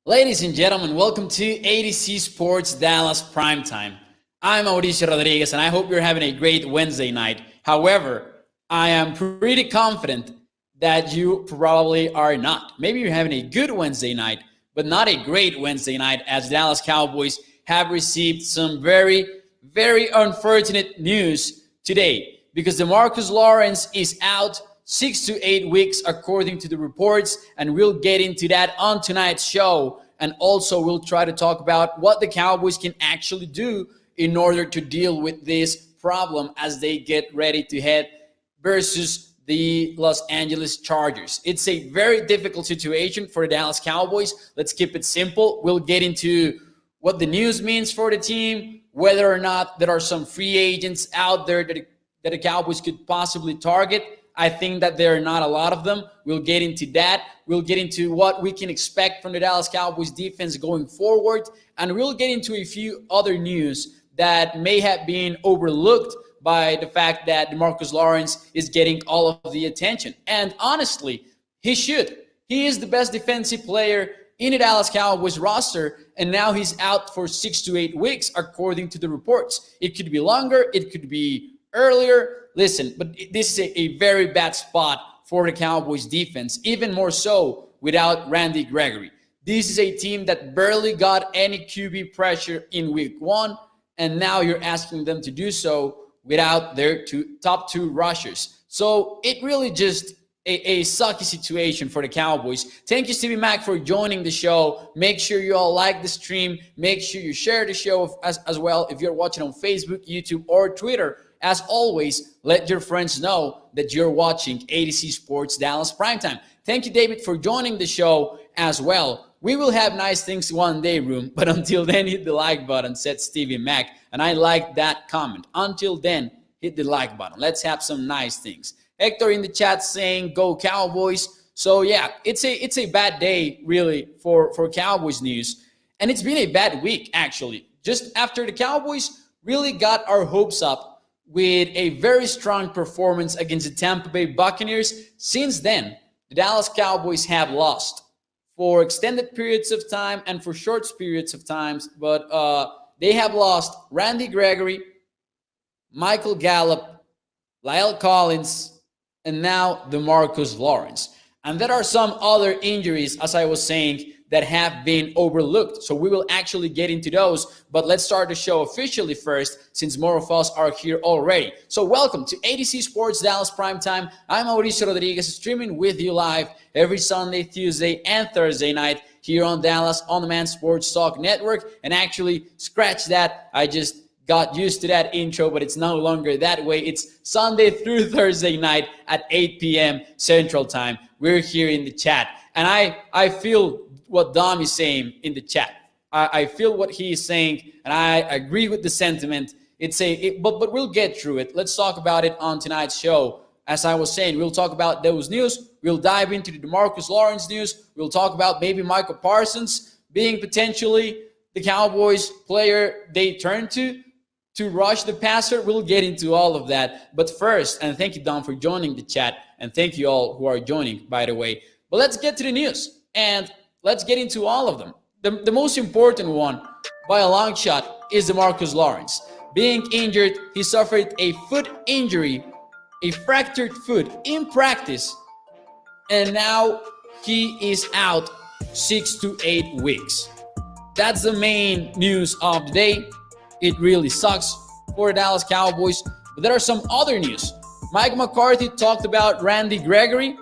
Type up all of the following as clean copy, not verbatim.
Ladies and gentlemen, welcome to ADC Sports Dallas Primetime. I'm Mauricio Rodriguez, and I hope you're having a great Wednesday night. However, I am pretty confident that you probably are not. Maybe you're having a good Wednesday night, but not a great Wednesday night, as Dallas Cowboys have received some very unfortunate news today because DeMarcus Lawrence is out 6 to 8 weeks according to the reports, and we'll get into that on tonight's show. And also we'll try to talk about what the Cowboys can actually do in order to deal with this problem as they get ready to head versus the Los Angeles Chargers. It's a very difficult situation for the Dallas Cowboys. Let's keep it simple. We'll get into what the news means for the team, whether or not there are some free agents out there that the Cowboys could possibly target. I think that there are not a lot of them. We'll get into that. We'll get into what we can expect from the Dallas Cowboys defense going forward. And we'll get into a few other news that may have been overlooked by the fact that DeMarcus Lawrence is getting all of the attention. And honestly, he should. He is the best defensive player in the Dallas Cowboys roster, and now he's out for 6 to 8 weeks, according to the reports. It could be longer. It could be earlier. Listen, but this is a very bad spot for the Cowboys defense, even more so without Randy Gregory. This is a team that barely got any QB pressure in week one, and now you're asking them to do so without their top two rushers. So it really just a sucky situation for the Cowboys. Thank you, Stevie Mac, for joining the show. Make sure you all like the stream. Make sure you share the show as well if you're watching on Facebook, YouTube, or Twitter. As always, let your friends know that you're watching ADC Sports Dallas Primetime. Thank you, David, for joining the show as well. We will have nice things one day, room, but until then, hit the like button, said Stevie Mac, and I like that comment. Until then, hit the like button. Let's have some nice things. Hector in the chat saying, go Cowboys. So yeah, it's a bad day, really, for Cowboys news. And it's been a bad week, actually. Just after the Cowboys really got our hopes up with a very strong performance against the Tampa Bay Buccaneers. Since then, the Dallas Cowboys have lost for extended periods of time and for short periods of times, but they have lost Randy Gregory, Michael Gallup, Lyle Collins, and now DeMarcus Lawrence. And there are some other injuries, as I was saying, that have been overlooked. So we will actually get into those, but let's start the show officially first, since more of us are here already. So welcome to ADC Sports Dallas Primetime. I'm Mauricio Rodriguez, streaming with you live every Sunday, Tuesday, and Thursday night here on Dallas On Demand Sports Talk Network. And actually, scratch that, I just got used to that intro, but it's no longer that way. It's Sunday through Thursday night at 8 p.m. Central Time. We're here in the chat. And I feel what Dom is saying in the chat. I feel what he is saying, and I agree with the sentiment. But we'll get through it. Let's talk about it on tonight's show. As I was saying, we'll talk about those news. We'll dive into the DeMarcus Lawrence news. We'll talk about maybe Micah Parsons being potentially the Cowboys player they turn to rush the passer. We'll get into all of that. But first, and thank you, Dom, for joining the chat, and thank you all who are joining, by the way. But let's get to the news. And let's get into all of them. The most important one, by a long shot, is DeMarcus Lawrence. Being injured, he suffered a foot injury, a fractured foot in practice, and now he is out 6 to 8 weeks. That's the main news of the day. It really sucks for the Dallas Cowboys, but there are some other news. Mike McCarthy talked about Randy Gregory.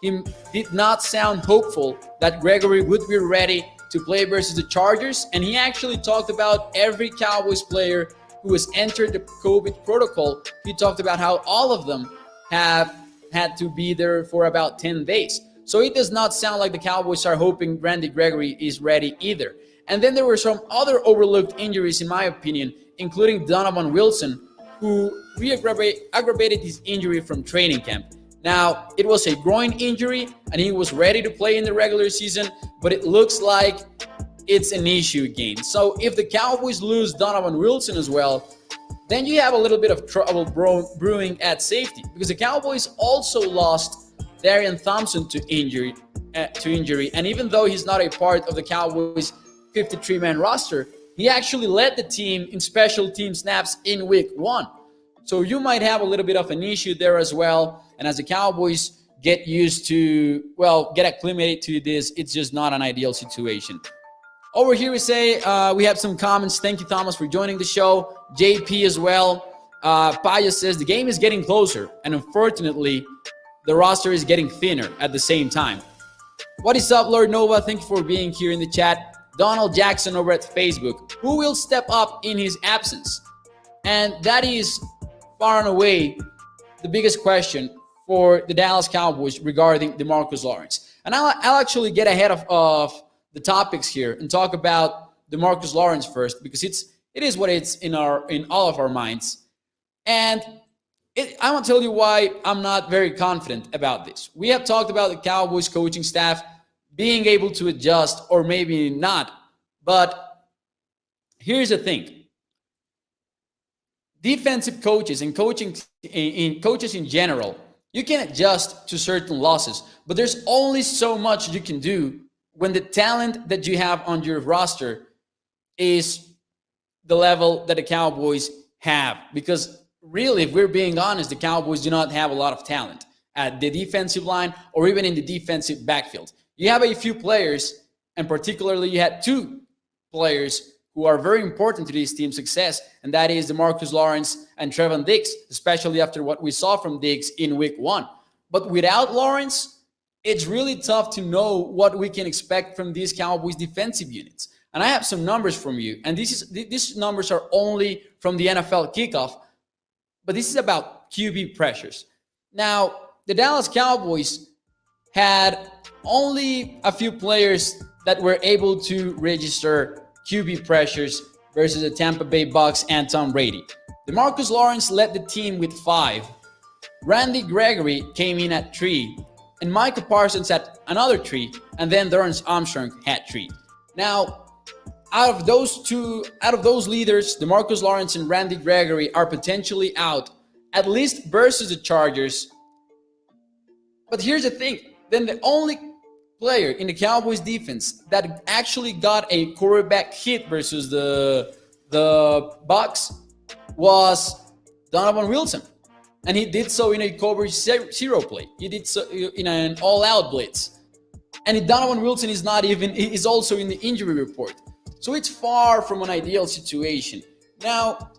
He did not sound hopeful that Gregory would be ready to play versus the Chargers. And he actually talked about every Cowboys player who has entered the COVID protocol. He talked about how all of them have had to be there for about 10 days. So it does not sound like the Cowboys are hoping Randy Gregory is ready either. And then there were some other overlooked injuries, in my opinion, including Donovan Wilson, who aggravated his injury from training camp. Now, it was a groin injury, and he was ready to play in the regular season, but it looks like it's an issue again. So if the Cowboys lose Donovan Wilson as well, then you have a little bit of trouble brewing at safety, because the Cowboys also lost Darian Thompson to injury to injury. And even though he's not a part of the Cowboys 53-man roster, he actually led the team in special team snaps in week 1. So you might have a little bit of an issue there as well. And as the Cowboys get used to, get acclimated to this, it's just not an ideal situation. Over here we say, we have some comments. Thank you, Thomas, for joining the show. JP as well. Paya says, the game is getting closer. And unfortunately, the roster is getting thinner at the same time. What is up, Lord Nova? Thank you for being here in the chat. Donald Jackson over at Facebook. Who will step up in his absence? And that is far and away the biggest question for the Dallas Cowboys regarding DeMarcus Lawrence. And I'll actually get ahead of the topics here and talk about DeMarcus Lawrence first, because it is what it's in all of our minds. And I want to tell you why I'm not very confident about this. We have talked about the Cowboys coaching staff being able to adjust, or maybe not. But here's the thing. Defensive coaches and coaches in general, you can adjust to certain losses, but there's only so much you can do when the talent that you have on your roster is the level that the Cowboys have. Because really, if we're being honest, the Cowboys do not have a lot of talent at the defensive line or even in the defensive backfield. You have a few players, and particularly you had 2 players who are very important to this team's success, and that is DeMarcus Lawrence and Trevon Diggs, especially after what we saw from Diggs in week 1. But without Lawrence, it's really tough to know what we can expect from these Cowboys defensive units. And I have some numbers from you, and these numbers are only from the NFL kickoff, but this is about QB pressures. Now, the Dallas Cowboys had only a few players that were able to register QB pressures versus the Tampa Bay Bucs and Tom Brady. DeMarcus Lawrence led the team with 5. Randy Gregory came in at 3. And Micah Parsons had another 3. And then Dorrance Armstrong had 3. Now, out of those leaders, DeMarcus Lawrence and Randy Gregory are potentially out, at least versus the Chargers. But here's the thing. Then the only player in the Cowboys defense that actually got a quarterback hit versus the Bucs was Donovan Wilson. And he did so in a coverage 0 play. He did so in an all-out blitz. And Donovan Wilson is also in the injury report. So it's far from an ideal situation. Now,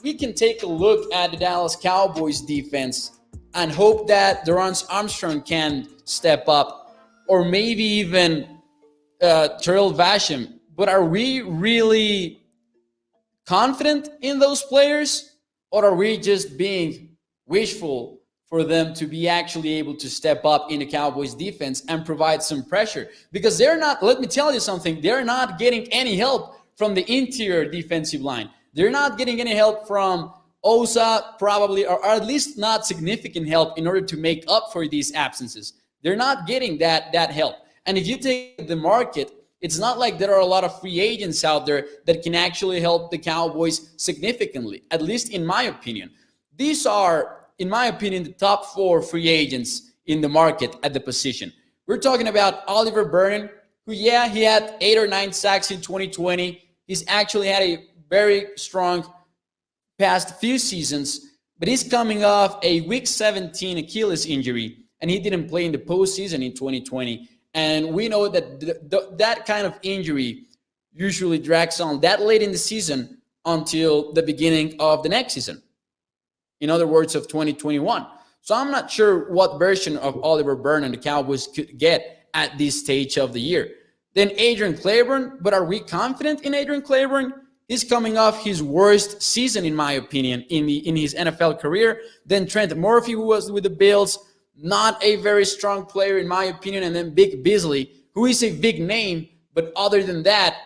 we can take a look at the Dallas Cowboys defense and hope that Dorrance Armstrong can step up, or maybe even Terrell Basham. But are we really confident in those players? Or are we just being wishful for them to be actually able to step up in the Cowboys defense and provide some pressure? Because they're not, let me tell you something, they're not getting any help from the interior defensive line. They're not getting any help from Osa, probably, or at least not significant help in order to make up for these absences. They're not getting that help. And if you take the market, it's not like there are a lot of free agents out there that can actually help the Cowboys significantly, at least in my opinion. These are, in my opinion, the top 4 free agents in the market at the position. We're talking about Oliver Vernon, who, he had 8 or 9 sacks in 2020. He's actually had a very strong past few seasons, but he's coming off a Week 17 Achilles injury, and he didn't play in the postseason in 2020. And we know that that kind of injury usually drags on that late in the season until the beginning of the next season. In other words, of 2021. So I'm not sure what version of Oliver Vernon the Cowboys could get at this stage of the year. Then Adrian Claiborne, but are we confident in Adrian Claiborne? He's coming off his worst season, in my opinion, in his NFL career. Then Trent Murphy, who was with the Bills, not a very strong player, in my opinion. And then Vic Beasley, who is a big name, but other than that,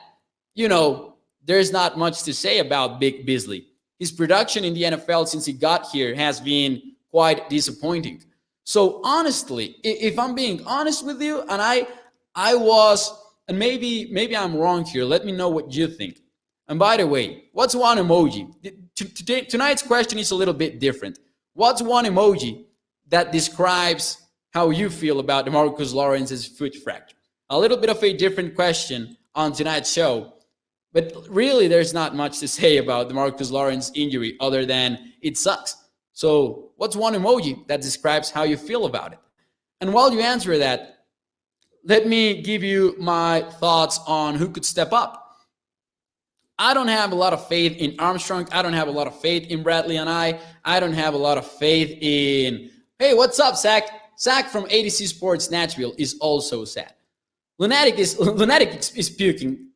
there's not much to say about Vic Beasley. His production in the NFL since he got here has been quite disappointing. So honestly, if I'm being honest with you, and I was, and maybe I'm wrong here, let me know what you think. And by the way, what's one emoji? Tonight's question is a little bit different. What's one emoji that describes how you feel about DeMarcus Lawrence's foot fracture. A little bit of a different question on tonight's show, but really there's not much to say about DeMarcus Lawrence's injury other than it sucks. So what's one emoji that describes how you feel about it? And while you answer that, let me give you my thoughts on who could step up. I don't have a lot of faith in Armstrong. I don't have a lot of faith in Bradley and I don't have a lot of faith in, hey, what's up, Zach? Zach from ADC Sports Nashville is also sad. Lunatic is puking.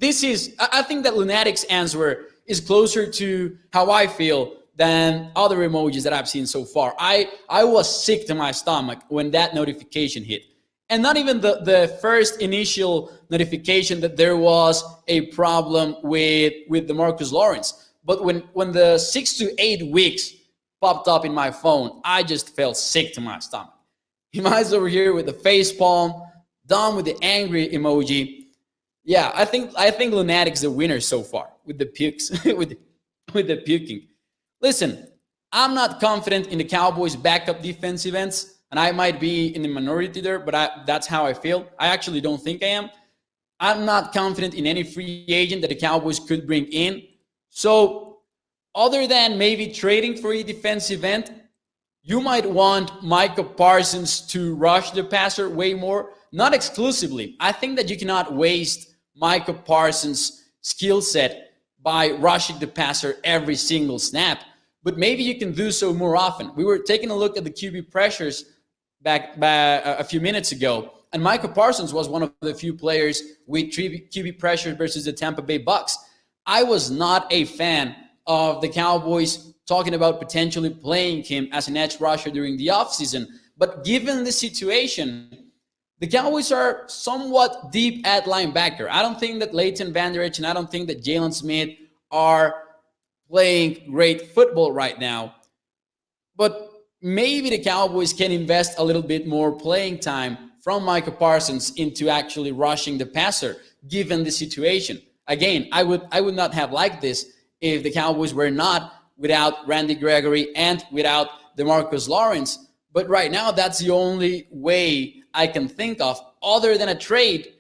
I think that Lunatic's answer is closer to how I feel than other emojis that I've seen so far. I was sick to my stomach when that notification hit. And not even the first initial notification that there was a problem with DeMarcus Lawrence. But when the 6 to 8 weeks popped up in my phone, I just felt sick to my stomach. Himai's over here with the face palm, Dom with the angry emoji. Yeah, I think Lunatic's the winner so far with the pukes, with the puking. Listen, I'm not confident in the Cowboys' backup defensive ends, and I might be in the minority there, but that's how I feel. I actually don't think I am. I'm not confident in any free agent that the Cowboys could bring in. So other than maybe trading for a defensive end, you might want Micah Parsons to rush the passer way more. Not exclusively. I think that you cannot waste Micah Parsons' skill set by rushing the passer every single snap. But maybe you can do so more often. We were taking a look at the QB pressures back a few minutes ago, and Micah Parsons was one of the few players with QB pressure versus the Tampa Bay Bucks. I was not a fan of the Cowboys talking about potentially playing him as an edge rusher during the offseason. But given the situation, the Cowboys are somewhat deep at linebacker. I don't think that Leighton Vander Esch and I don't think that Jalen Smith are playing great football right now. But maybe the Cowboys can invest a little bit more playing time from Micah Parsons into actually rushing the passer, given the situation. Again, I would not have liked this if the Cowboys were not without Randy Gregory and without DeMarcus Lawrence. But right now, that's the only way I can think of, other than a trade,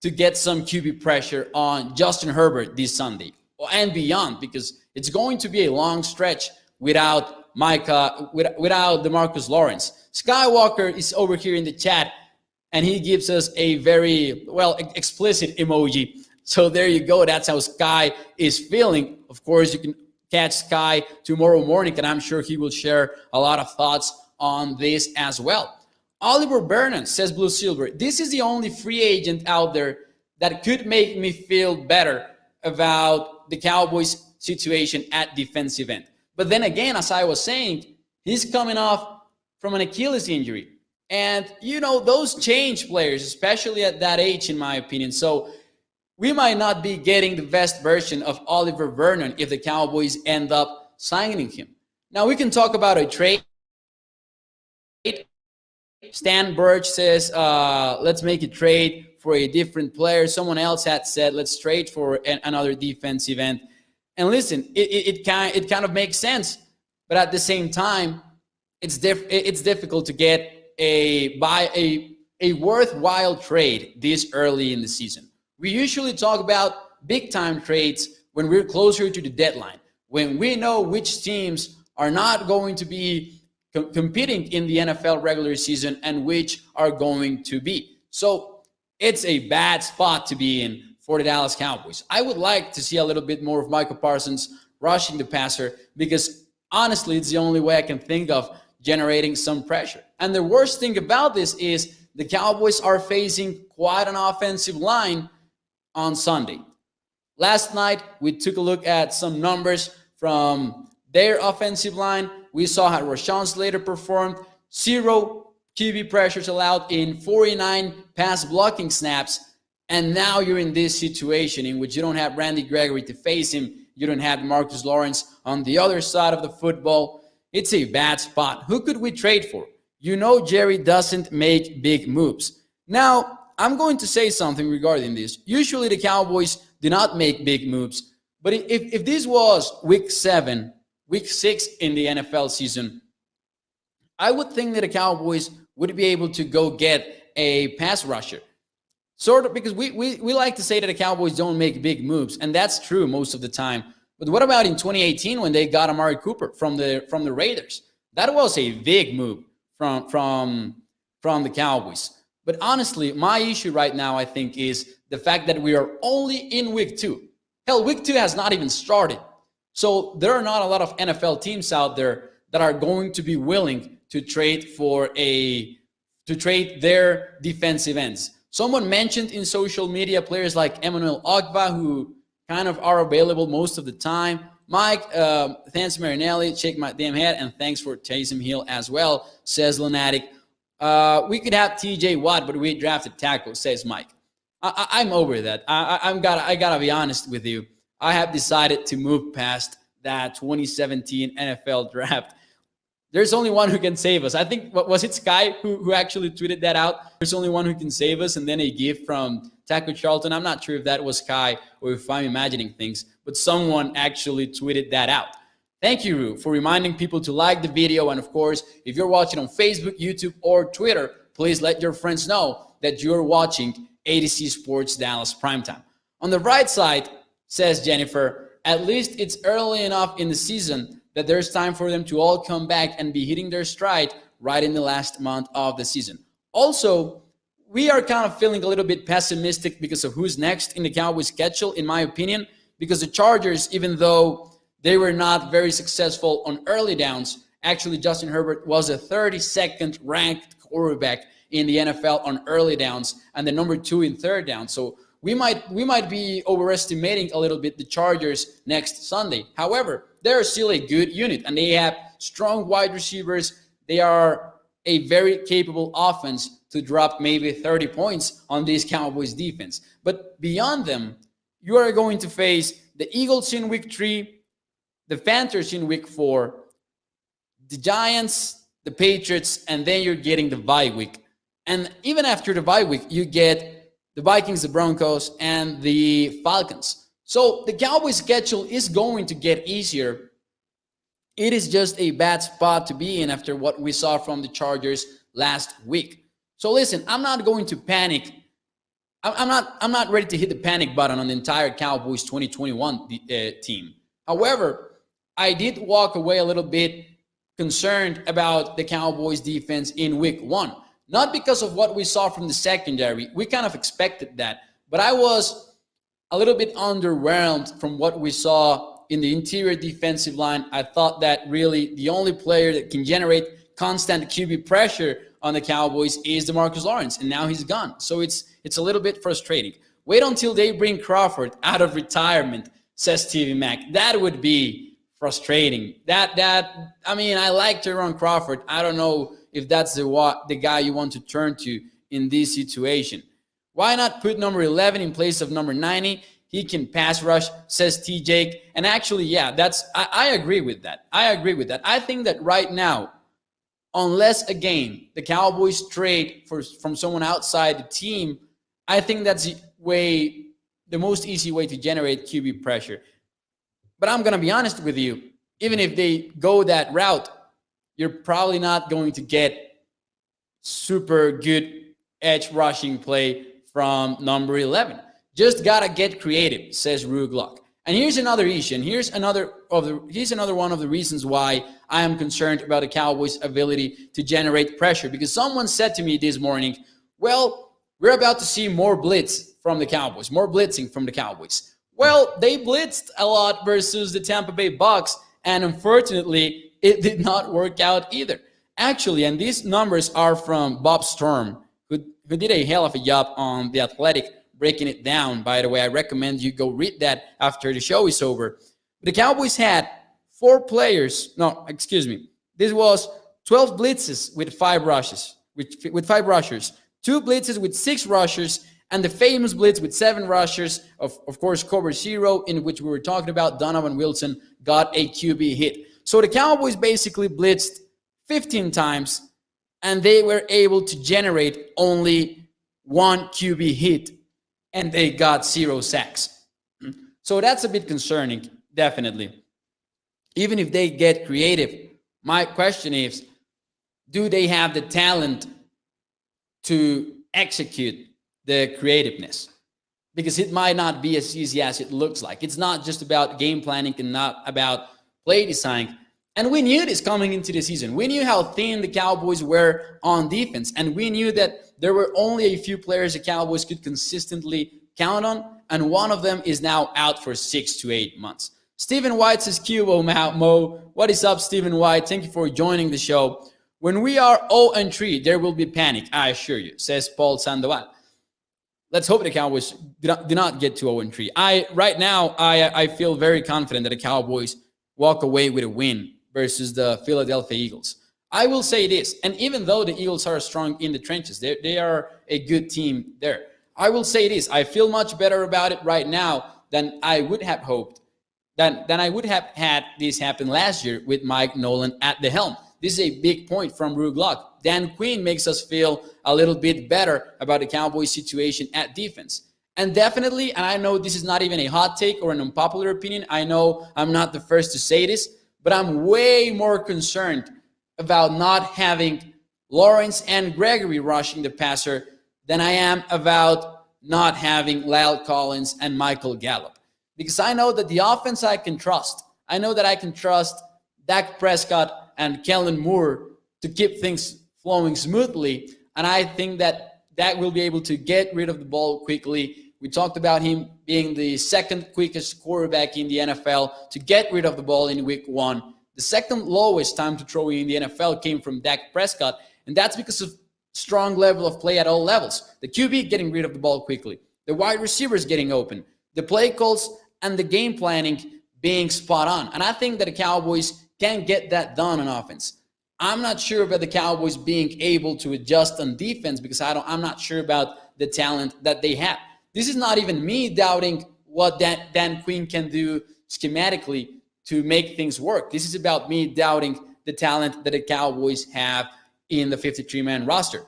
to get some QB pressure on Justin Herbert this Sunday and beyond, because it's going to be a long stretch without DeMarcus Lawrence. Skywalker is over here in the chat, and he gives us a very, explicit emoji. So there you go. That's how Sky is feeling. Of course, you can catch Sky tomorrow morning, and I'm sure he will share a lot of thoughts on this as well. Oliver Burnham says, Blue Silver, this is the only free agent out there that could make me feel better about the Cowboys' situation at defensive end. But then again, as I was saying, he's coming off from an Achilles injury. And, those change players, especially at that age, in my opinion. So we might not be getting the best version of Oliver Vernon if the Cowboys end up signing him. Now, we can talk about a trade. Stan Birch says, let's make a trade for a different player. Someone else had said, let's trade for another defensive end. And listen, it kind of makes sense. But at the same time, it's difficult to get a worthwhile trade this early in the season. We usually talk about big-time trades when we're closer to the deadline, when we know which teams are not going to be competing in the NFL regular season and which are going to be. So it's a bad spot to be in for the Dallas Cowboys. I would like to see a little bit more of Micah Parsons rushing the passer because honestly, it's the only way I can think of generating some pressure. And the worst thing about this is the Cowboys are facing quite an offensive line on Sunday. Last night, we took a look at some numbers from their offensive line. We saw how Rashawn Slater performed. 0 QB pressures allowed in 49 pass blocking snaps. And now you're in this situation in which you don't have Randy Gregory to face him. You don't have Marcus Lawrence on the other side of the football. It's a bad spot. Who could we trade for? Jerry doesn't make big moves. Now, I'm going to say something regarding this. Usually the Cowboys do not make big moves. But if this was week 7, week 6 in the NFL season, I would think that the Cowboys would be able to go get a pass rusher. Sort of, because we like to say that the Cowboys don't make big moves, and that's true most of the time. But what about in 2018 when they got Amari Cooper from the Raiders? That was a big move from the Cowboys. But honestly, my issue right now, I think, is the fact that we are only in week 2. Hell, week 2 has not even started. So there are not a lot of NFL teams out there that are going to be willing to trade their defensive ends. Someone mentioned in social media players like Emmanuel Ogba, who kind of are available most of the time. Mike, thanks Marinelli, shake my damn head, and thanks for Taysom Hill as well, says Lunatic. We could have TJ Watt, but we drafted tackle, says Mike. I'm over that. I gotta be honest with you. I have decided to move past that 2017 NFL draft. There's only one who can save us. I think, what was it, Sky, who actually tweeted that out? There's only one who can save us, and then a gift from Taco Charlton. I'm not sure if that was Sky or if I'm imagining things, but someone actually tweeted that out. Thank you, Ru, for reminding people to like the video. And of course, if you're watching on Facebook, YouTube, or Twitter, please let your friends know that you're watching ADC Sports Dallas Primetime. On the right side, says Jennifer, at least it's early enough in the season that there's time for them to all come back and be hitting their stride right in the last month of the season. Also, we are kind of feeling a little bit pessimistic because of who's next in the Cowboys schedule, in my opinion, because the Chargers, even though they were not very successful on early downs, actually Justin Herbert was a 32nd ranked quarterback in the NFL on early downs and the number 2 in third down. So we might be overestimating a little bit the Chargers next Sunday. However, they're still a good unit, and they have strong wide receivers. They are a very capable offense to drop maybe 30 points on this Cowboys defense. But beyond them, you are going to face the Eagles in week 3, the Panthers in week 4, the Giants, the Patriots, and then you're getting the bye week. And even after the bye week, you get the Vikings, the Broncos, and the Falcons. So the Cowboys schedule is going to get easier. It is just a bad spot to be in after what we saw from the Chargers last week. So listen, I'm not going to panic. I'm not ready to hit the panic button on the entire Cowboys 2021 team. However, I did walk away a little bit concerned about the Cowboys defense in week 1. Not because of what we saw from the secondary. We kind of expected that. But I was a little bit underwhelmed from what we saw in the interior defensive line. I thought that really the only player that can generate constant QB pressure on the Cowboys is DeMarcus Lawrence, and now he's gone. So it's a little bit frustrating. Wait until they bring Crawford out of retirement, says TV Mac. That would be frustrating. I mean, I like Tyrone Crawford. I don't know if that's the guy you want to turn to in this situation. Why not put number 11 in place of number 90? He can pass rush, says TJ. And actually, yeah, I agree with that. I think that right now, unless, again, the Cowboys trade from someone outside the team, I think that's the most easy way to generate QB pressure. But I'm going to be honest with you. Even if they go that route, you're probably not going to get super good edge rushing play from number 11. Just got to get creative, says Ruglock. And here's another issue. And here's another one of the reasons why I am concerned about the Cowboys' ability to generate pressure. Because someone said to me this morning, well, we're about to see more blitz from the Cowboys, more blitzing from the Cowboys. Well, they blitzed a lot versus the Tampa Bay Bucks, and unfortunately, it did not work out either. Actually, and these numbers are from Bob Sturm, who did a hell of a job on The Athletic, breaking it down. By the way, I recommend you go read that after the show is over. The Cowboys had 4 players. No, excuse me. This was 12 blitzes with 5 rushes, with 5 rushers, 2 blitzes with 6 rushers, and the famous blitz with 7 rushers, of course, cover 0, in which we were talking about. Donovan Wilson got a QB hit. So the Cowboys basically blitzed 15 times, and they were able to generate only 1 QB hit, and they got 0 sacks. So that's a bit concerning, definitely. Even if they get creative, my question is, do they have the talent to execute the creativeness, because it might not be as easy as it looks like. It's not just about game planning and not about play design. And we knew this coming into the season. We knew how thin the Cowboys were on defense, and we knew that there were only a few players the Cowboys could consistently count on, and one of them is now out for 6 to 8 months. Stephen White says, Cubo Mo. What is up, Stephen White? Thank you for joining the show. When we are 0-3, there will be panic, I assure you, says Paul Sandoval. Let's hope the Cowboys do not get to 0-3. Right now, I feel very confident that the Cowboys walk away with a win versus the Philadelphia Eagles. I will say this, and even though the Eagles are strong in the trenches, they are a good team there. I will say this, I feel much better about it right now than I would have hoped, than I would have had this happen last year with Mike Nolan at the helm. This is a big point from Rube Luck. Dan Quinn makes us feel a little bit better about the Cowboys situation at defense. And definitely, and I know this is not even a hot take or an unpopular opinion, I know I'm not the first to say this, but I'm way more concerned about not having Lawrence and Gregory rushing the passer than I am about not having La'el Collins and Michael Gallup. Because I know that the offense I can trust. I know that I can trust Dak Prescott and Kellen Moore to keep things flowing smoothly. And I think that Dak will be able to get rid of the ball quickly. We talked about him being the second quickest quarterback in the NFL to get rid of the ball in week 1. The second lowest time to throw in the NFL came from Dak Prescott, and that's because of strong level of play at all levels. The QB getting rid of the ball quickly, the wide receivers getting open, the play calls and the game planning being spot on. And I think that the Cowboys can get that done on offense. I'm not sure about the Cowboys being able to adjust on defense because I'm not sure about the talent that they have. This is not even me doubting what Dan Quinn can do schematically to make things work. This is about me doubting the talent that the Cowboys have in the 53-man roster.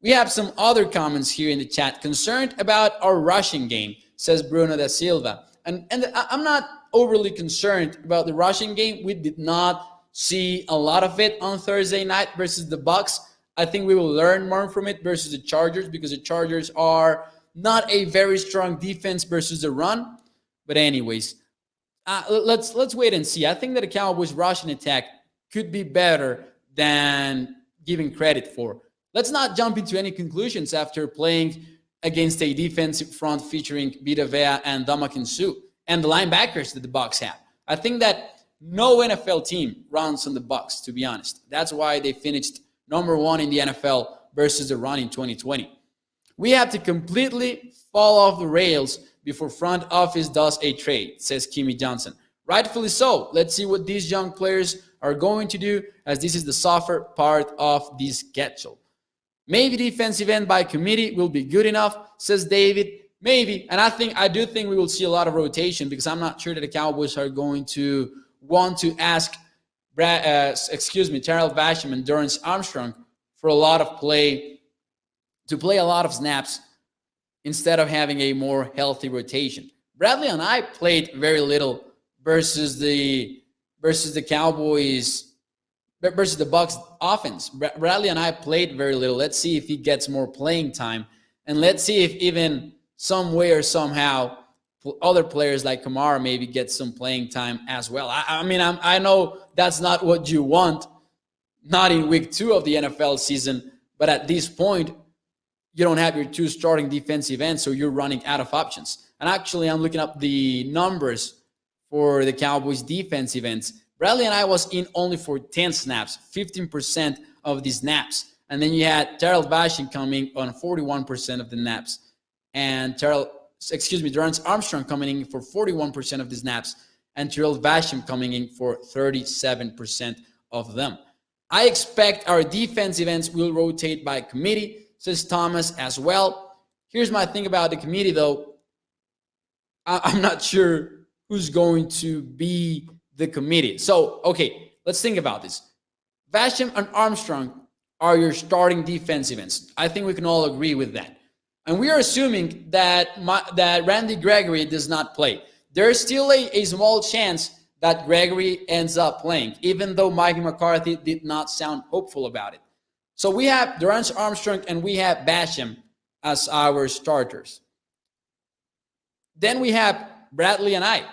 We have some other comments here in the chat. Concerned about our rushing game, says Bruno da Silva. And I'm not overly concerned about the rushing game. We did not see a lot of it on Thursday night versus the Bucs. I think we will learn more from it versus the Chargers because the Chargers are not a very strong defense versus the run. But anyways, let's wait and see. I think that the Cowboys' rushing attack could be better than giving credit for. Let's not jump into any conclusions after playing against a defensive front featuring Vita Vea and Ndamukong Suh and the linebackers that the Bucs have. I think that no NFL team runs on the Bucs, to be honest. That's why they finished number 1 in the NFL versus the run in 2020. We have to completely fall off the rails before front office does a trade, says Kimmy Johnson. Rightfully so. Let's see what these young players are going to do, as this is the softer part of the schedule. Maybe defensive end by committee will be good enough, says David. Maybe. And I do think we will see a lot of rotation because I'm not sure that the Cowboys are going to want to ask Terrell Basham and Dorrance Armstrong for a lot of play, to play a lot of snaps instead of having a more healthy rotation. Bradley and I played very little versus the Cowboys, versus the Bucs offense. Bradley and I played very little. Let's see if he gets more playing time. And let's see if even some way or somehow other players like Kamara maybe get some playing time as well. I know that's not what you want, not in week 2 of the NFL season, but at this point, you don't have your 2 starting defensive ends, so you're running out of options. And actually, I'm looking up the numbers for the Cowboys defensive ends. Bradley and I was in only for 10 snaps, 15% of the snaps. And then you had Terrell Basham coming on 41% of the snaps. And Dorrance Armstrong coming in for 41% of the snaps. And Terrell Basham coming in for 37% of them. I expect our defensive ends will rotate by committee, says Thomas as well. Here's my thing about the committee, though. I'm not sure who's going to be the committee. So, okay, let's think about this. Basham and Armstrong are your starting defensive ends. I think we can all agree with that. And we are assuming that Randy Gregory does not play. There's still a small chance that Gregory ends up playing, even though Mike McCarthy did not sound hopeful about it. So we have Dorrance Armstrong and we have Basham as our starters. Then we have Bradley and I.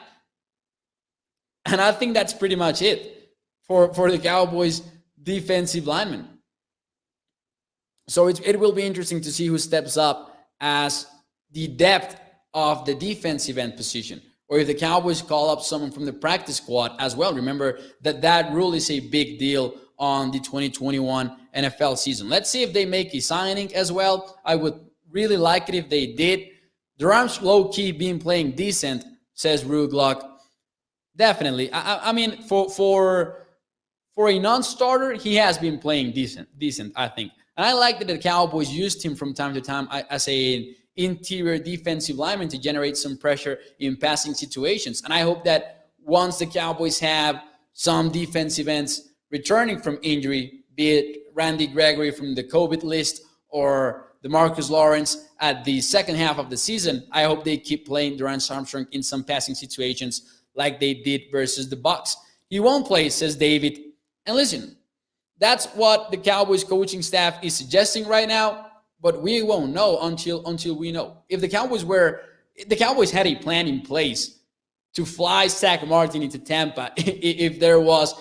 And I think that's pretty much it for the Cowboys defensive linemen. So it will be interesting to see who steps up as the depth of the defensive end position, or if the Cowboys call up someone from the practice squad as well. Remember that rule is a big deal on the 2021 NFL season. Let's see if they make a signing as well. I would really like it if they did. Durham's low-key been playing decent, says Ruglock. Definitely. I mean, for a non-starter, he has been playing decent, I think. And I like that the Cowboys used him from time to time as an interior defensive lineman to generate some pressure in passing situations. And I hope that once the Cowboys have some defensive ends returning from injury, be it Randy Gregory from the COVID list or DeMarcus Lawrence at the second half of the season, I hope they keep playing Dorrance Armstrong in some passing situations like they did versus the Bucs. He won't play, says David. And listen, that's what the Cowboys coaching staff is suggesting right now, but we won't know until we know. If the Cowboys had a plan in place to fly Zach Martin into Tampa, if there was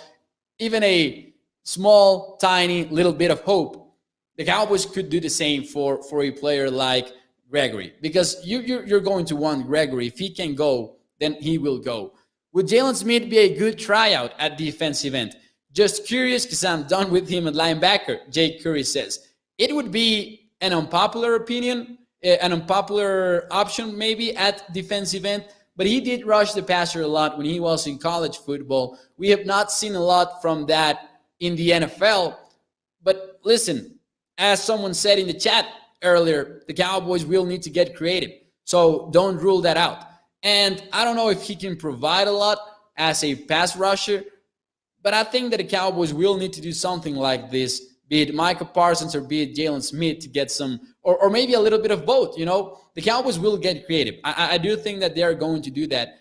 even a small, tiny little bit of hope, the Cowboys could do the same for a player like Gregory, because you're going to want Gregory. If he can go, then he will go. Would Jalen Smith be a good tryout at defensive end? Just curious because I'm done with him at linebacker, Jake Curry says. It would be an unpopular opinion, an unpopular option maybe at defensive end, but he did rush the passer a lot when he was in college football. We have not seen a lot from that in the NFL. But listen, as someone said in the chat earlier, the Cowboys will need to get creative. So don't rule that out. And I don't know if he can provide a lot as a pass rusher, but I think that the Cowboys will need to do something like this, be it Micah Parsons or be it Jalen Smith, to get some, or maybe a little bit of both. You know, the Cowboys will get creative. I do think that they are going to do that.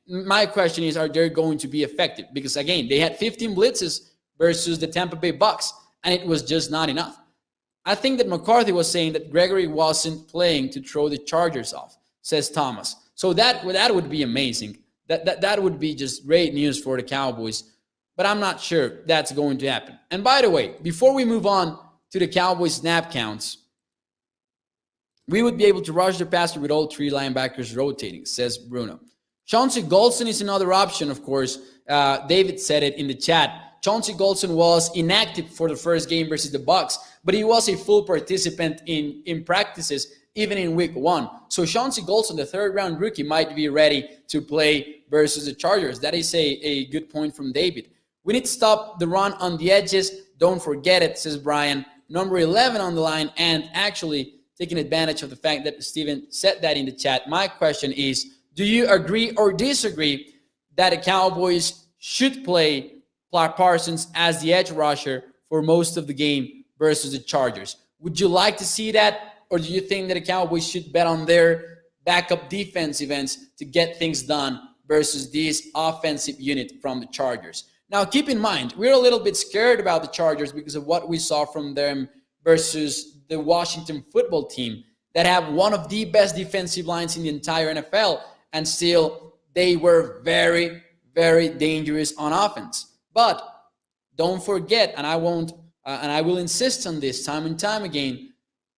My question is, are they going to be effective? Because again, they had 15 blitzes versus the Tampa Bay Bucs, and it was just not enough. I think that McCarthy was saying that Gregory wasn't playing to throw the Chargers off, says Thomas. So that would be amazing. That would be just great news for the Cowboys. But I'm not sure that's going to happen. And by the way, before we move on to the Cowboys snap counts, we would be able to rush the passer with all three linebackers rotating, says Bruno. Chauncey Golston is another option, of course. David said it in the chat. Chauncey Golston was inactive for the first game versus the Bucs, but he was a full participant in practices, even in week one. So Chauncey Golston, the third-round rookie, might be ready to play versus the Chargers. That is a good point from David. We need to stop the run on the edges. Don't forget it, says Brian. Number 11 on the line, and actually taking advantage of the fact that Steven said that in the chat. My question is, do you agree or disagree that the Cowboys should play Parsons as the edge rusher for most of the game versus the Chargers? Would you like to see that, or do you think that the Cowboys should bet on their backup defensive ends to get things done versus this offensive unit from the Chargers? Now, keep in mind, we're a little bit scared about the Chargers because of what we saw from them versus the Washington football team that have one of the best defensive lines in the entire NFL, and still they were very, very dangerous on offense. But don't forget, and I will insist on this time and time again,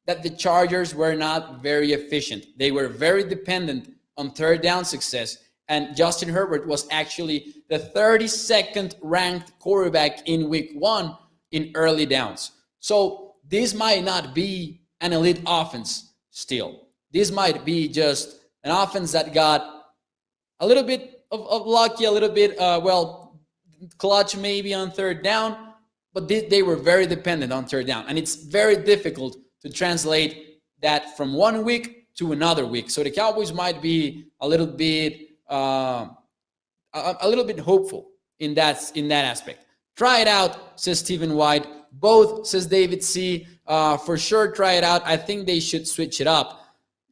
that the Chargers were not very efficient. They were very dependent on third down success. And Justin Herbert was actually the 32nd ranked quarterback in week one in early downs. So this might not be an elite offense still. This might be just an offense that got a little bit of lucky, a little bit, clutch maybe on third down, but they were very dependent on third down. And it's very difficult to translate that from one week to another week. So the Cowboys might be a little bit hopeful in that aspect. Try it out, says Stephen White. Both, says David C. For sure, try it out. I think they should switch it up.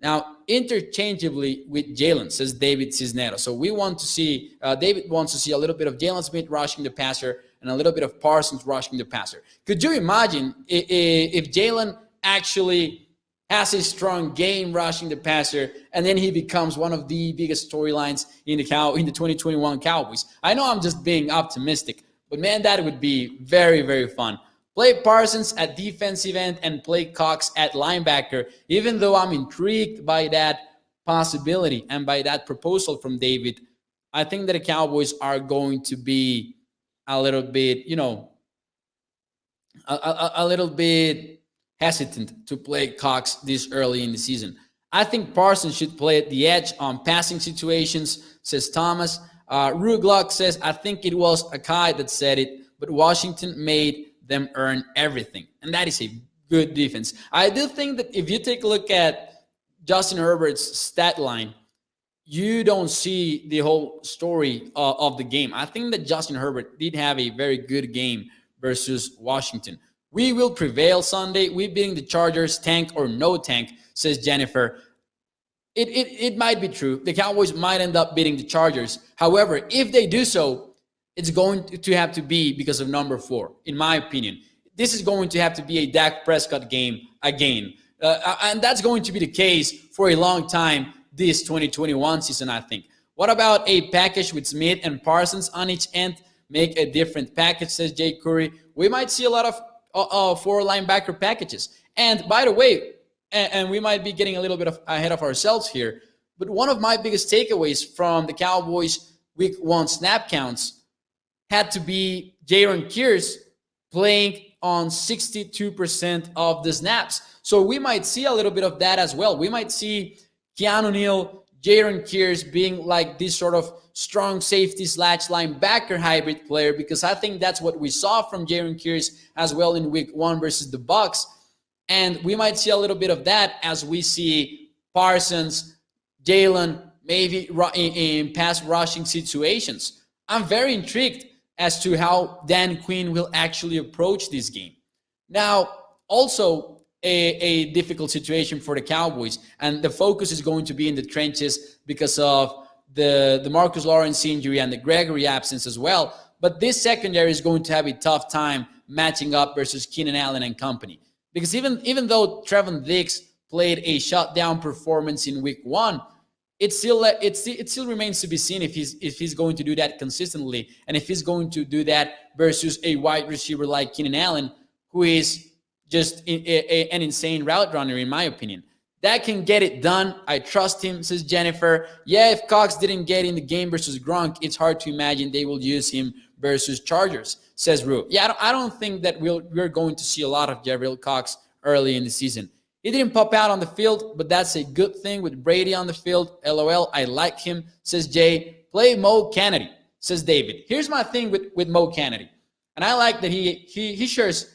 Now, interchangeably with Jalen, says David Cisneros. So we want to see, David wants to see a little bit of Jalen Smith rushing the passer and a little bit of Parsons rushing the passer. Could you imagine if Jalen actually has a strong game rushing the passer, and then he becomes one of the biggest storylines in the 2021 Cowboys? I know I'm just being optimistic, but man, that would be very, very fun. Play Parsons at defensive end and play Cox at linebacker, even though I'm intrigued by that possibility and by that proposal from David. I think that the Cowboys are going to be a little bit, a little bit hesitant to play Cox this early in the season. I think Parsons should play at the edge on passing situations, says Thomas. Ruglock says, I think it was Akai that said it, but Washington made them earn everything. And that is a good defense. I do think that if you take a look at Justin Herbert's stat line, you don't see the whole story of the game. I think that Justin Herbert did have a very good game versus Washington. We will prevail Sunday. We beating the Chargers, tank or no tank, says Jennifer. It might be true. The Cowboys might end up beating the Chargers. However, if they do so, it's going to have to be because of number 4, in my opinion. This is going to have to be a Dak Prescott game again. And that's going to be the case for a long time this 2021 season, I think. What about a package with Smith and Parsons on each end? Make a different package, says Jay Curry. We might see a lot of 4 linebacker packages. And by the way, and we might be getting a little bit ahead of ourselves here, but one of my biggest takeaways from the Cowboys Week 1 snap counts had to be Jaron Kears playing on 62% of the snaps. So we might see a little bit of that as well. We might see Keanu Neal, Jaron Kears being like this sort of strong safety / linebacker hybrid player, because I think that's what we saw from Jaron Kears as well in Week 1 versus the Bucs. And we might see a little bit of that as we see Parsons, Jalen, maybe in pass rushing situations. I'm very intrigued as to how Dan Quinn will actually approach this game. Now, also a difficult situation for the Cowboys, and the focus is going to be in the trenches because of the DeMarcus Lawrence injury and the Gregory absence as well. But this secondary is going to have a tough time matching up versus Keenan Allen and company. Because even though Trevon Diggs played a shutdown performance in Week 1, it still remains to be seen if he's going to do that consistently, and if he's going to do that versus a wide receiver like Keenan Allen, who is just an insane route runner, in my opinion. That can get it done. I trust him, says Jennifer. Yeah, if Cox didn't get in the game versus Gronk, it's hard to imagine they will use him versus Chargers, says Rue. Yeah, I don't think that we're going to see a lot of Jabril Cox early in the season. He didn't pop out on the field, but that's a good thing with Brady on the field. LOL, I like him, says Jay. Play Mo Kennedy, says David. Here's my thing with Mo Kennedy. And I like that he shares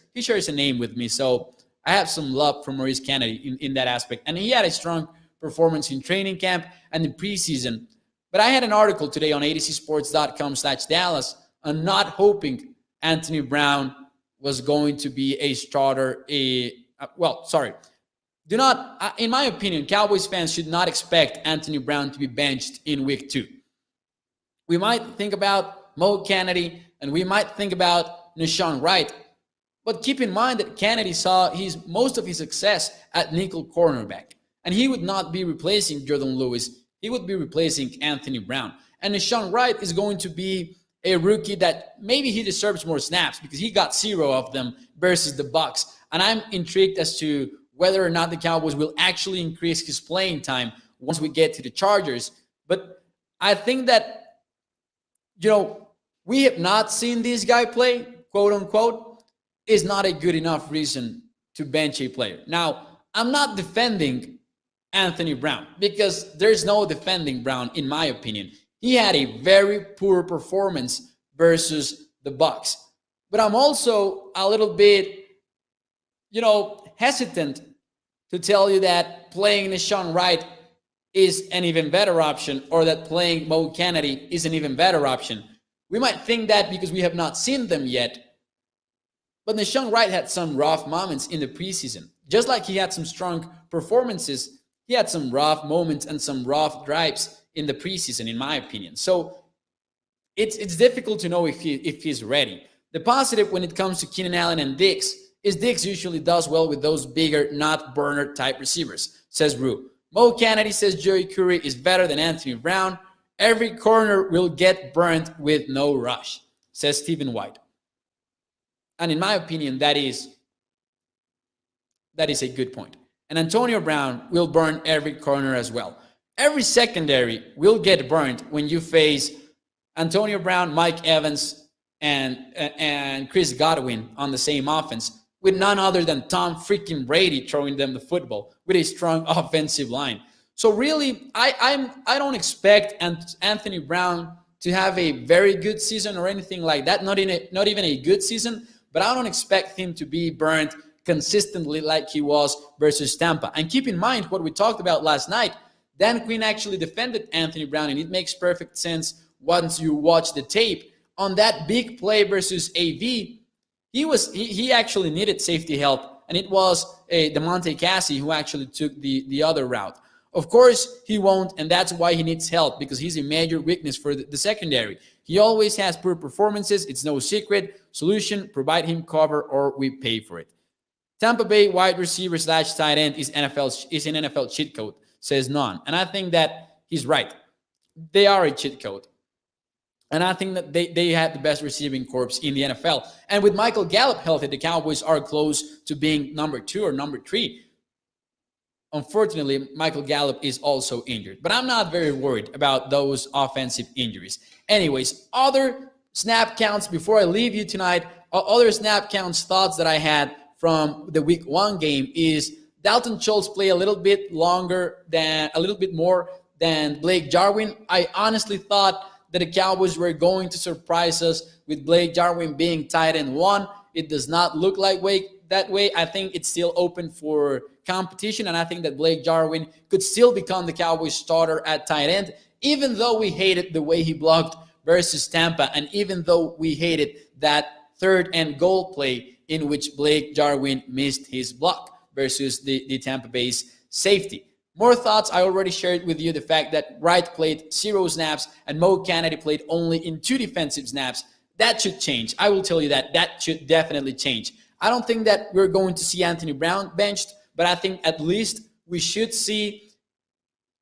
a name with me. So I have some love for Maurice Kennedy in that aspect. And he had a strong performance in training camp and in preseason. But I had an article today on adcsports.com/Dallas on not hoping Anthony Brown was going to be a starter. Do not, in my opinion, Cowboys fans should not expect Anthony Brown to be benched in Week 2. We might think about Mo Kennedy and we might think about Nahshon Wright, but keep in mind that Kennedy saw most of his success at nickel cornerback, and he would not be replacing Jordan Lewis. He would be replacing Anthony Brown. And Nahshon Wright is going to be a rookie that maybe he deserves more snaps because he got 0 of them versus the Bucs. And I'm intrigued as to whether or not the Cowboys will actually increase his playing time once we get to the Chargers. But I think that, we have not seen this guy play, quote unquote, is not a good enough reason to bench a player. Now, I'm not defending Anthony Brown because there's no defending Brown, in my opinion. He had a very poor performance versus the Bucs. But I'm also a little bit, hesitant to tell you that playing Nahshon Wright is an even better option, or that playing Mo Kennedy is an even better option. We might think that because we have not seen them yet. But Nahshon Wright had some rough moments in the preseason. Just like he had some strong performances, he had some rough moments and some rough drives in the preseason, in my opinion. So it's difficult to know if he's ready. The positive when it comes to Keenan Allen and Diggs is Diggs usually does well with those bigger, not burner type receivers, says Rue. Mo Kennedy says Joey Curry is better than Anthony Brown. Every corner will get burnt with no rush, says Stephen White. And in my opinion, that is a good point. And Antonio Brown will burn every corner as well. Every secondary will get burnt when you face Antonio Brown, Mike Evans, and Chris Godwin on the same offense, with none other than Tom freaking Brady throwing them the football with a strong offensive line. So really, I don't expect Anthony Brown to have a very good season or anything like that. Not even a good season, but I don't expect him to be burnt consistently like he was versus Tampa. And keep in mind what we talked about last night. Dan Quinn actually defended Anthony Brown, and it makes perfect sense once you watch the tape. On that big play versus AV, he actually needed safety help, and it was DeMonte Cassie who actually took the other route. Of course, he won't, and that's why he needs help, because he's a major weakness for the secondary. He always has poor performances. It's no secret. Solution, provide him cover or we pay for it. Tampa Bay wide receiver / tight end is an NFL cheat code, says none. And I think that he's right. They are a cheat code. And I think that they have the best receiving corps in the NFL. And with Michael Gallup healthy, the Cowboys are close to being number 2 or number 3. Unfortunately, Michael Gallup is also injured. But I'm not very worried about those offensive injuries. Anyways, other snap counts before I leave you tonight, other snap counts thoughts that I had from the week 1 game is Dalton Schultz play a little bit more than Blake Jarwin. I honestly thought that the Cowboys were going to surprise us with Blake Jarwin being tight end 1. It does not look like that way. I think it's still open for competition, and I think that Blake Jarwin could still become the Cowboys starter at tight end, even though we hated the way he blocked versus Tampa, and even though we hated that 3rd and goal play in which Blake Jarwin missed his block versus the Tampa Bay's safety. More thoughts. I already shared with you the fact that Wright played 0 snaps and Mo Kennedy played only in 2 defensive snaps. That should change. I will tell you that should definitely change. I don't think that we're going to see Anthony Brown benched, but I think at least we should see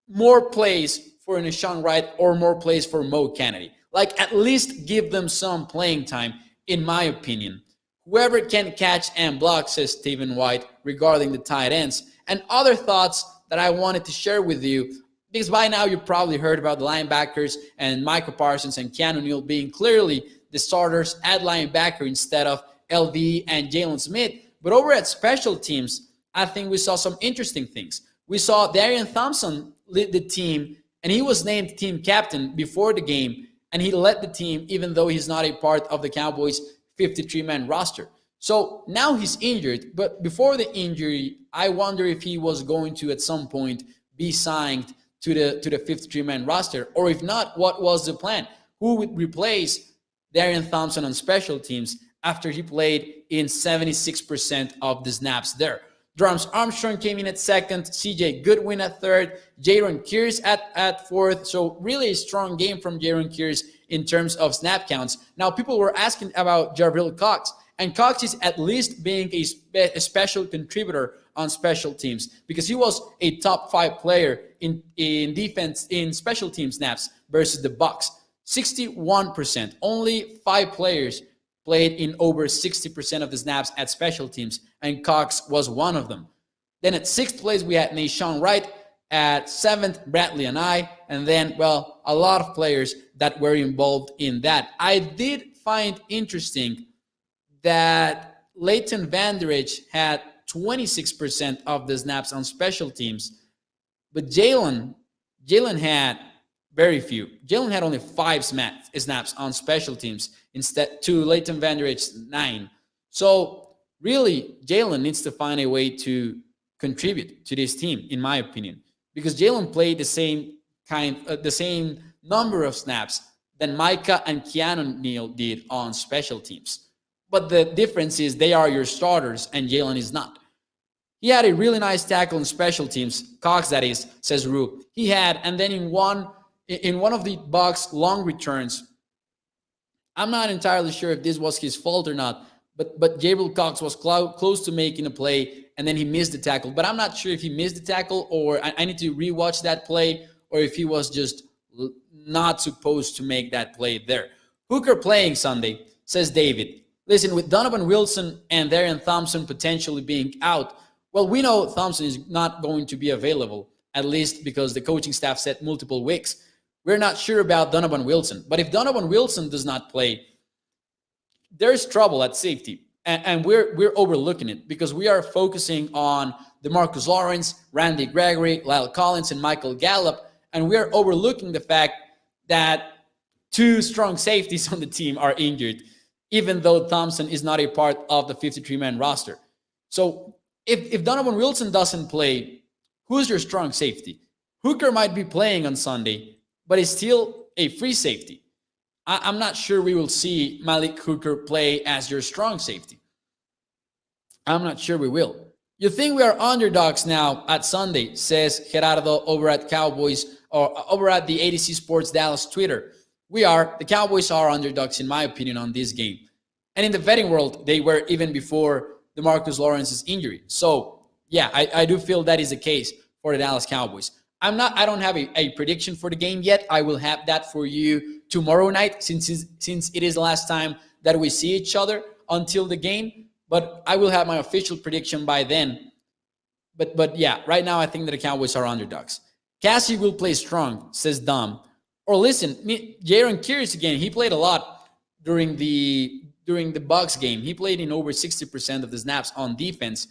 more plays for Nahshon Wright or more plays for Mo Kennedy. Like, at least give them some playing time, in my opinion. Whoever can catch and block, says Stephen White, regarding the tight ends. And other thoughts that I wanted to share with you, because by now you probably heard about the linebackers and Micah Parsons and Keanu Neal being clearly the starters at linebacker instead of LV and Jalen Smith. But over at special teams, I think we saw some interesting things. We saw Darian Thompson lead the team, and he was named team captain before the game, and he led the team even though he's not a part of the Cowboys' 53-man roster. So now he's injured, but before the injury, I wonder if he was going to at some point be signed to the 53-man roster, or if not, what was the plan? Who would replace Darian Thompson on special teams after he played in 76% of the snaps there? Drums Armstrong came in at 2nd, CJ Goodwin at 3rd, Jaron Kearse at 4th. So really a strong game from Jaron Kearse in terms of snap counts. Now, people were asking about Jabril Cox, and Cox is at least being a special contributor on special teams because he was a top 5 player in defense in special team snaps versus the Bucs. 61%. Only 5 players played in over 60% of the snaps at special teams, and Cox was one of them. Then at 6th place, we had Nahshon Wright. At 7th, Bradley and I. And then, well, a lot of players that were involved in that. I did find interesting that Leighton Vander Esch had 26% of the snaps on special teams, but Jalen had very few. Jalen had only 5 snaps on special teams instead to Leighton Vander Esch's 9. So really, Jalen needs to find a way to contribute to this team, in my opinion, because Jalen played the same number of snaps than Micah and Keanu Neal did on special teams. But the difference is they are your starters and Jalen is not. He had a really nice tackle on special teams, Cox that is, says Rue. He had, and then in one of the Bucs' long returns, I'm not entirely sure if this was his fault or not, but Gabriel Cox was close to making a play, and then he missed the tackle. But I'm not sure if he missed the tackle, or I need to rewatch that play, or if he was just not supposed to make that play there. Hooker playing Sunday, says David. Listen, with Donovan Wilson and Darian Thompson potentially being out, well, we know Thompson is not going to be available, at least because the coaching staff said multiple weeks. We're not sure about Donovan Wilson. But if Donovan Wilson does not play, there's trouble at safety. And we're overlooking it because we are focusing on DeMarcus Lawrence, Randy Gregory, Lyle Collins, and Michael Gallup. And we're overlooking the fact that two strong safeties on the team are injured, even though Thompson is not a part of the 53-man roster. So if Donovan Wilson doesn't play, who's your strong safety? Hooker might be playing on Sunday, but he's still a free safety. I'm not sure we will see Malik Hooker play as your strong safety. I'm not sure we will. You think we are underdogs now at Sunday, says Gerardo over at Cowboys, or over at the ADC Sports Dallas Twitter. We are. The Cowboys are underdogs, in my opinion, on this game. And in the betting world, they were even before DeMarcus Lawrence's injury. So, yeah, I do feel that is the case for the Dallas Cowboys. I don't have a prediction for the game yet. I will have that for you tomorrow night since it is the last time that we see each other until the game. But I will have my official prediction by then. But yeah, right now I think that the Cowboys are underdogs. Cassie will play strong, says Dom. Or listen, Jaron Kearse again, he played a lot during the Bucs game. He played in over 60% of the snaps on defense.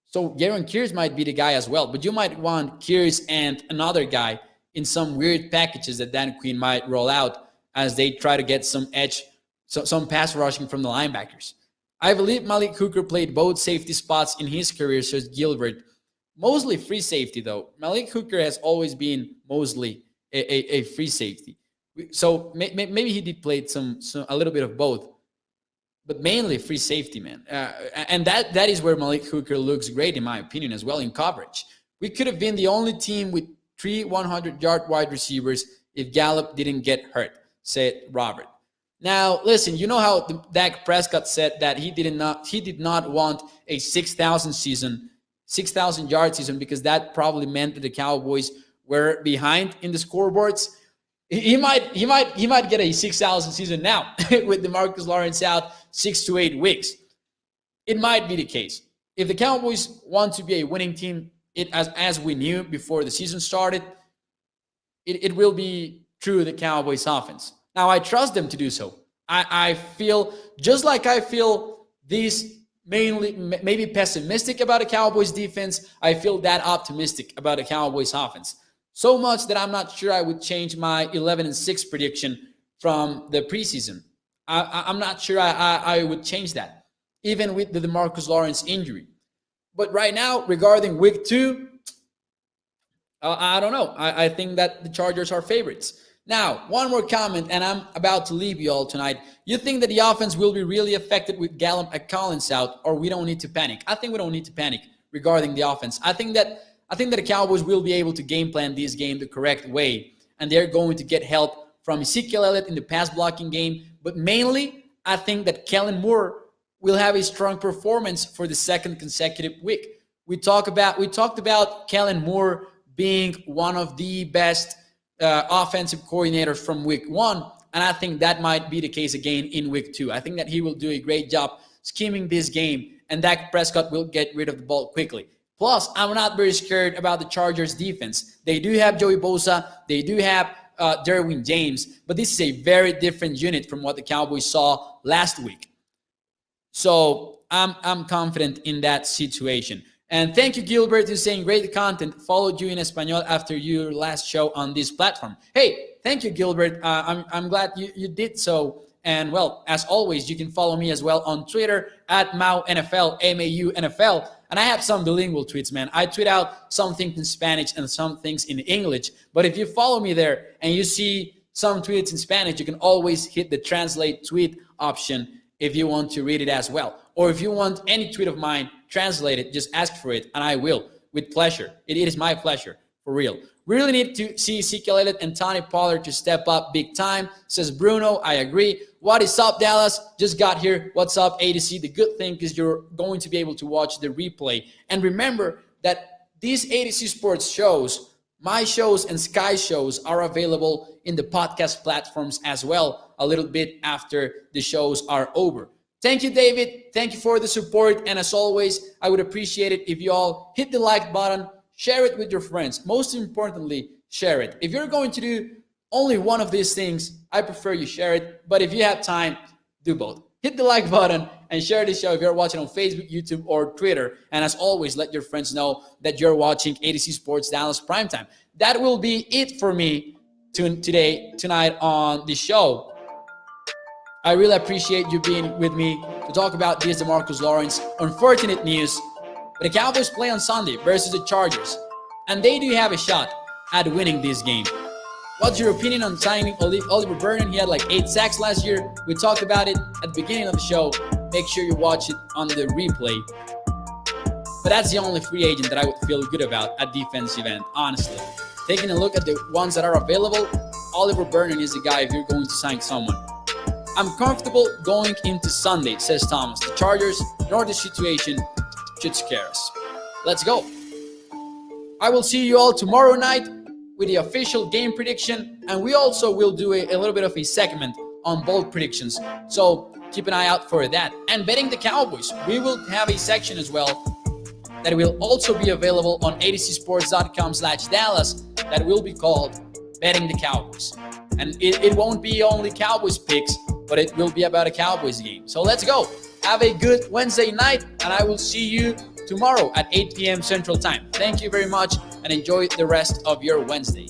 So Jaron Kearse might be the guy as well. But you might want Kearse and another guy in some weird packages that Dan Quinn might roll out as they try to get some edge, some pass rushing from the linebackers. I believe Malik Hooker played both safety spots in his career, says Gilbert. Mostly free safety, though. Malik Hooker has always been mostly a free safety. So maybe he did play a little bit of both, but mainly free safety, man. And that is where Malik Hooker looks great, in my opinion, as well in coverage. We could have been the only team with 3 100-yard wide receivers if Gallup didn't get hurt, said Robert. Now, listen, you know how Dak Prescott said that he did not want a 6,000-yard season because that probably meant that the Cowboys were behind in the scoreboards. He might get a 6,000 season now with DeMarcus Lawrence out 6 to 8 weeks. It might be the case. If the Cowboys want to be a winning team, as we knew before the season started, it will be through the Cowboys offense. Now, I trust them to do so. I feel, just like I feel these maybe pessimistic about the Cowboys defense, I feel that optimistic about the Cowboys offense. So much that I'm not sure I would change my 11-6 prediction from the preseason. I'm not sure I would change that, even with the DeMarcus Lawrence injury. But right now, regarding week 2, I don't know. I think that the Chargers are favorites. Now, one more comment, and I'm about to leave you all tonight. You think that the offense will be really affected with Gallup and Collins out, or we don't need to panic? I think we don't need to panic regarding the offense. I think that the Cowboys will be able to game plan this game the correct way, and they're going to get help from Ezekiel Elliott in the pass blocking game. But mainly, I think that Kellen Moore will have a strong performance for the second consecutive week. We talked about Kellen Moore being one of the best offensive coordinators from week 1, and I think that might be the case again in week 2. I think that he will do a great job scheming this game, and Dak Prescott will get rid of the ball quickly. Plus, I'm not very scared about the Chargers defense. They do have Joey Bosa, they do have Derwin James, but this is a very different unit from what the Cowboys saw last week. So I'm confident in that situation. And thank you, Gilbert, who's saying great content. Followed you in Espanol after your last show on this platform. Hey, thank you, Gilbert. I'm glad you did so. And, well, as always, you can follow me as well on Twitter at MauNFL, MAUNFL. And I have some bilingual tweets, man. I tweet out some things in Spanish and some things in English. But if you follow me there and you see some tweets in Spanish, you can always hit the translate tweet option if you want to read it as well. Or if you want any tweet of mine translated, just ask for it, and I will, with pleasure. It is my pleasure For real. Really need to see Ezekiel Elliott and Tony Pollard to step up big time, says Bruno. I agree. What is up, Dallas? Just got here. What's up, ADC? The good thing is you're going to be able to watch the replay. And remember that these ADC Sports shows, my shows and Sky shows, are available in the podcast platforms as well a little bit after the shows are over. Thank you, David. Thank you for the support. And as always, I would appreciate it if you all hit the like button, share it with your friends. Most importantly, share it. If you're going to do only one of these things, I prefer you share it. But if you have time, do both. Hit the like button and share this show if you're watching on Facebook, YouTube, or Twitter. And as always, let your friends know that you're watching ADC Sports Dallas Primetime. That will be it for me tonight on the show. I really appreciate you being with me to talk about this DeMarcus Lawrence unfortunate news. But the Cowboys play on Sunday versus the Chargers, and they do have a shot at winning this game. What's your opinion on signing Oliver Vernon? He had like 8 sacks last year. We talked about it at the beginning of the show. Make sure you watch it on the replay. But that's the only free agent that I would feel good about at defensive end, honestly. Taking a look at the ones that are available, Oliver Vernon is the guy if you're going to sign someone. I'm comfortable going into Sunday, says Thomas. The Chargers, nor the situation should scare us. Let's go. I will see you all tomorrow night with the official game prediction, and we also will do a little bit of a segment on bold predictions. So keep an eye out for that. And betting the Cowboys, we will have a section as well that will also be available on adcsports.com/Dallas that will be called Betting the Cowboys. And it won't be only Cowboys picks, but it will be about a Cowboys game. So let's go. Have a good Wednesday night, and I will see you tomorrow at 8 p.m. Central Time. Thank you very much, and enjoy the rest of your Wednesday.